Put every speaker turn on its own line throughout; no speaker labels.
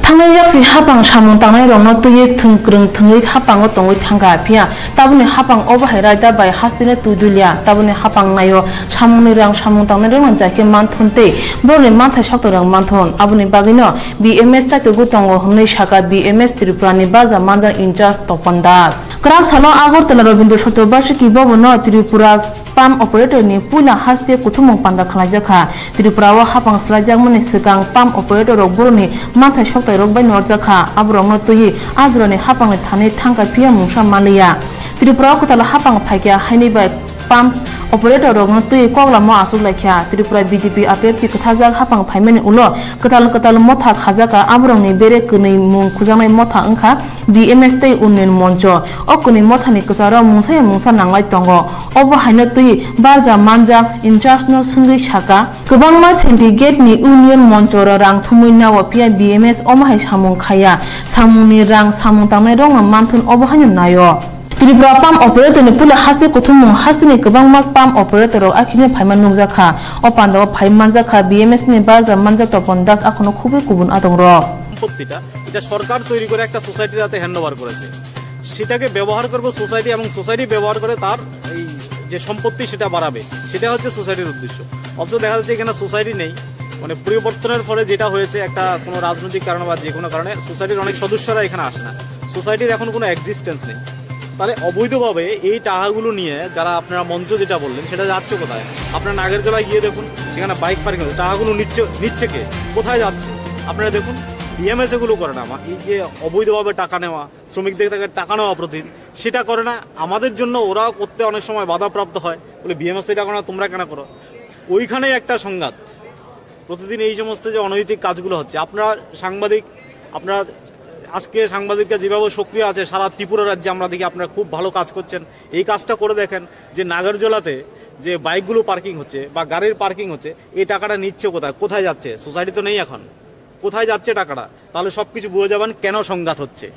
Tangai yaksi hapang samung tangai rongno tuye tungkrung tungai hapang otongoi tangga pia tabune hapang obahirai dabai hastine tudulia tabune hapang nayo samung nirang samung tangai rong jake manthonte borne manthai saktorang manthon abune bagino BMS chaito gutongo humnei shaka BMS Tripura ni baza manjang incharge Topandas Krak salo Agartala Rabindra Shatobarsiki Bobono Tripura Pam operator ni pula haste kuthumong panda khalajaka Tripura wa hapang slajak mani sekang pam operator rok boroni manthai saktai rok bai norjaka abrongno tuyi ajroni hapang thani thangka pia mungsa malia Tripura kotala hapang phaikya haini bai pam operator rok no tuyi koglamo asuk laikya Tripura BJP apepti kathajak hapang phaimani ulo katal motha khajaka abrongni bere kunei mung khujanai motha angkha BMS tei unnen moncho okuni mothani kasara mungsa nanglai tongo obo haino tui barja manja international sungui shaka kwbangma syndicate ni union moncho rang thumui nawa pia BMS omahai samung khaya samungni rang samung tangnai rong manthun obo haino nayo Tripura pam operator ni pula haste kuthumung haste ni kwbangma pam operator rok akhine phaiman nukjakha o panda phaimanjakha BMS ni barja manja Topandas akhono khubui kubun adongrok
সম্পত্তিটা এটা সরকার তৈরি করে একটা সোসাইটির হাতে handover করেছে সেটাকে ব্যবহার করব সোসাইটি এবং সোসাইটি ব্যবহার করে তার এই যে সম্পত্তি সেটা বাড়াবে সেটা হচ্ছে সোসাইটির উদ্দেশ্য অথচ দেখা যাচ্ছে এখানে সোসাইটি নেই মানে পরিবর্তনের ফলে যেটা হয়েছে একটা কোনো রাজনৈতিক কারণে বা যে কোনো কারণে সোসাইটির অনেক সদস্যরা এখানে আসে না সোসাইটির এখন কোনো এক্সিস্টেন্স নেই তাহলে অবৈধভাবে এই টাকাগুলো নিয়ে যারা আপনারা মঞ্চ যেটা বললেন সেটা যাচ্ছে কোথায় আপনারা নাগেরজলায় গিয়ে দেখুন সেখানে বাইক পার্কিং হচ্ছে টাকাগুলো নিচ্ছে কে কোথায় যাচ্ছে আপনারা দেখুন BMS এগুলো করে না এই যে অবৈধভাবে টাকা নেওয়া শ্রমিকদের থেকে টাকা নেওয়া প্রতিদিন সেটা করে না আমাদের জন্য ওরা করতে অনেক সময় বাধাপ্রাপ্ত হয় বলে BMS এটা করো না তোমরা কেন করো ওইখানেই একটা সংঘাত প্রতিদিন এই সমস্ত যে অনৈতিক কাজগুলো হচ্ছে আপনারা সাংবাদিক আপনারা আজকে সাংবাদিকরা যেভাবে সক্রিয় আছে সারা ত্রিপুরা রাজ্যে আমরা দেখি আপনারা খুব ভালো কাজ করছেন এই কাজটা করে দেখেন যে নাগরজলাতে যে বাইকগুলো পার্কিং হচ্ছে বা গাড়ির পার্কিং হচ্ছে এই টাকাটা নিচ্ছে কোথায় যাচ্ছে সোসাইটি তো নেই এখন কোথায় যাচ্ছে টাকাটা তাহলে সবকিছু বুঝে যাবেন কেন সংঘাত হচ্ছে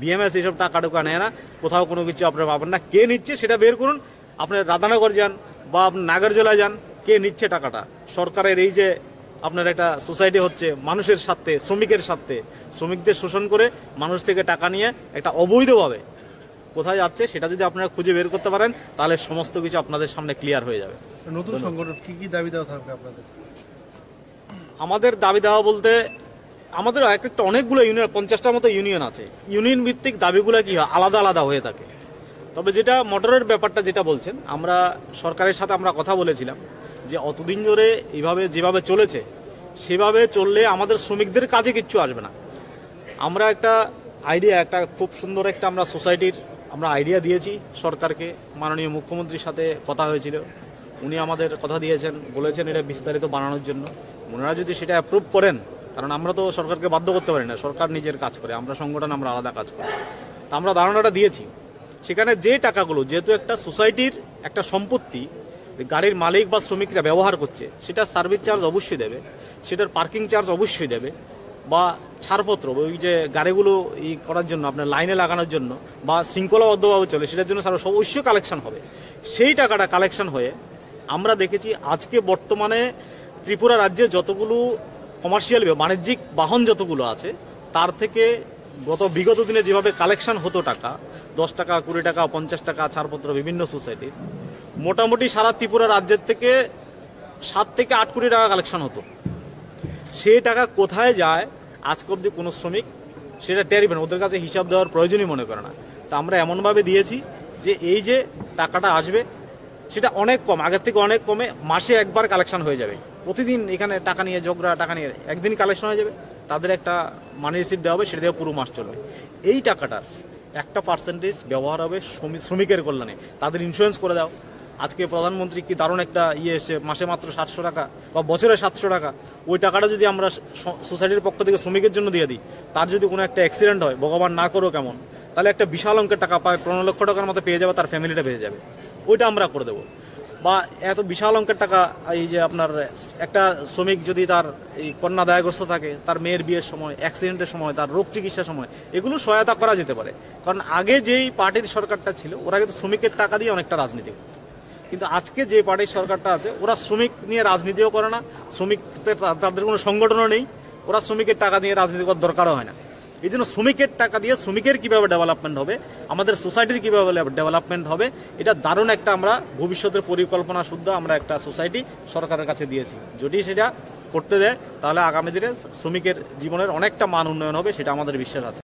BMS এইসব টাকা টোকা নেয় না কোথাও কোনো কিছু আপনারা পাবেন না কে নিচ্ছে সেটা বের করুন আপনার রাধানগর যান বা নাগরজোলা যান কে নিচ্ছে টাকাটা সরকারের এই যে আপনার একটা সোসাইটি হচ্ছে মানুষের স্বার্থে শ্রমিকের স্বার্থে শ্রমিকদের শোষণ করে মানুষ থেকে টাকা নিয়ে একটা অবৈধভাবে কোথায় যাচ্ছে সেটা যদি আপনারা খুঁজে বের করতে পারেন তাহলে সমস্ত কিছু আপনাদের সামনে ক্লিয়ার হয়ে যাবে
নতুন সংগঠন কি দাবি দেওয়া থাকবে আপনাদের
আমাদের দাবি দেওয়া বলতে আমাদের একটা অনেকগুলো ইউনিয়ন 50টার মতো ইউনিয়ন আছে ইউনিয়ন ভিত্তিক দাবিগুলো কি হয় আলাদা আলাদা হয়ে থাকে তবে যেটা মোটরের ব্যাপারটা যেটা বলছেন আমরা সরকারের সাথে আমরা কথা বলেছিলাম যে অতদিন ধরে যেভাবে চলেছে সেভাবে চললে আমাদের শ্রমিকদের কাজে কিচ্ছু আসবে না আমরা একটা খুব সুন্দর একটা আমরা সোসাইটির আমরা আইডিয়া দিয়েছি সরকারকে মাননীয় মুখ্যমন্ত্রীর সাথে কথা হয়েছিল উনি আমাদের কথা দিয়েছেন বলেছেন এটা বিস্তারিত বানানোর জন্য ওনারা যদি সেটা অ্যাপ্রুভ করেন কারণ আমরা তো সরকারকে বাধ্য করতে পারি না সরকার নিজের কাজ করে আমরা সংগঠন আমরা আলাদা কাজ করি তা আমরা ধারণাটা দিয়েছি সেখানে যে টাকাগুলো যেহেতু একটা সোসাইটির একটা সম্পত্তি গাড়ির মালিক বা শ্রমিকরা ব্যবহার করছে সেটা সার্ভিস চার্জ অবশ্যই দেবে সেটার পার্কিং চার্জ অবশ্যই দেবে বা ছাড়পত্র ওই যে গাড়িগুলো করার জন্য আপনার লাইনে লাগানোর জন্য বা শৃঙ্খলাবদ্ধভাবে চলে সেটার জন্য অবশ্যই কালেকশন হবে সেই টাকাটা কালেকশন হয়ে আমরা দেখেছি আজকে বর্তমানে ত্রিপুরা রাজ্যে যতগুলো কমার্শিয়াল বাণিজ্যিক বাহন যতগুলো আছে তার থেকে বিগত দিনে যেভাবে কালেকশন হতো টাকা 10 টাকা 20 টাকা 50 টাকা ছাড়পত্র বিভিন্ন সোসাইটি মোটামুটি সারা ত্রিপুরা রাজ্যের থেকে 7 থেকে 8 কোটি টাকা কালেকশন হতো সেই টাকা কোথায় যায় আজকে অবধি কোনো শ্রমিক সেটা টেরিবেন ওদের কাছে হিসাব দেওয়ার প্রয়োজনই মনে করে না তা আমরা এমনভাবে দিয়েছি যে এই যে টাকাটা আসবে সেটা অনেক কম আগের থেকে অনেক কমে মাসে একবার কালেকশন হয়ে যাবে প্রতিদিন এখানে টাকা নিয়ে টাকা নিয়ে একদিন কালেকশন হয়ে যাবে তাদের একটা মানি রিসিট দেওয়া হবে সেটা দিয়ে পুরো মাস চলবে এই টাকাটার একটা পার্সেন্টেজ ব্যবহার হবে শ্রমিকের কল্যাণে তাদের ইন্স্যুরেন্স করে দাও আজকে প্রধানমন্ত্রী কি দারুণ একটা এসে মাসে মাত্র 700 টাকা বা বছরে 700 টাকা ওই টাকাটা যদি আমরা সোসাইটির পক্ষ থেকে শ্রমিকের জন্য দিয়ে দিই তার যদি কোনো একটা অ্যাক্সিডেন্ট হয় ভগবান না করো কেমন তাহলে একটা বিশাল অঙ্কের টাকা প্রায় 15 লক্ষ টাকার মতো পেয়ে যাবে তার ফ্যামিলিটা পেয়ে যাবে ওইটা আমরা করে দেবো বা এত বিশাল অঙ্কের টাকা এই যে আপনার একটা শ্রমিক যদি তার এই কন্যা দায়গ্রস্ত থাকে তার মেয়ের বিয়ের সময় অ্যাক্সিডেন্টের সময় তার রোগ চিকিৎসার সময় এগুলো সহায়তা করা যেতে পারে কারণ আগে যেই পার্টির সরকারটা ছিল ওরা কিন্তু শ্রমিকের টাকা দিয়ে অনেকটা রাজনীতি করত কিন্তু আজকে যে পার্টির সরকারটা আছে ওরা শ্রমিক নিয়ে রাজনীতিও করে না শ্রমিকদের তাদের কোনো সংগঠনও নেই ওরা শ্রমিকের টাকা দিয়ে রাজনীতি করার দরকারও হয় না। এই জন্য শ্রমিকের টাকা দিয়ে শ্রমিকের কীভাবে ডেভেলপমেন্ট হবে, আমাদের সোসাইটির কীভাবে ডেভেলপমেন্ট হবে, এটা দারুণ একটা আমরা ভবিষ্যতের পরিকল্পনা শুদ্ধ আমরা একটা সোসাইটি সরকারের কাছে দিয়েছি। যদি সেটা করতে দেয় তাহলে আগামী দিনে শ্রমিকের জীবনের অনেকটা মান উন্নয়ন হবে, সেটা আমাদের বিশ্বাস আছে।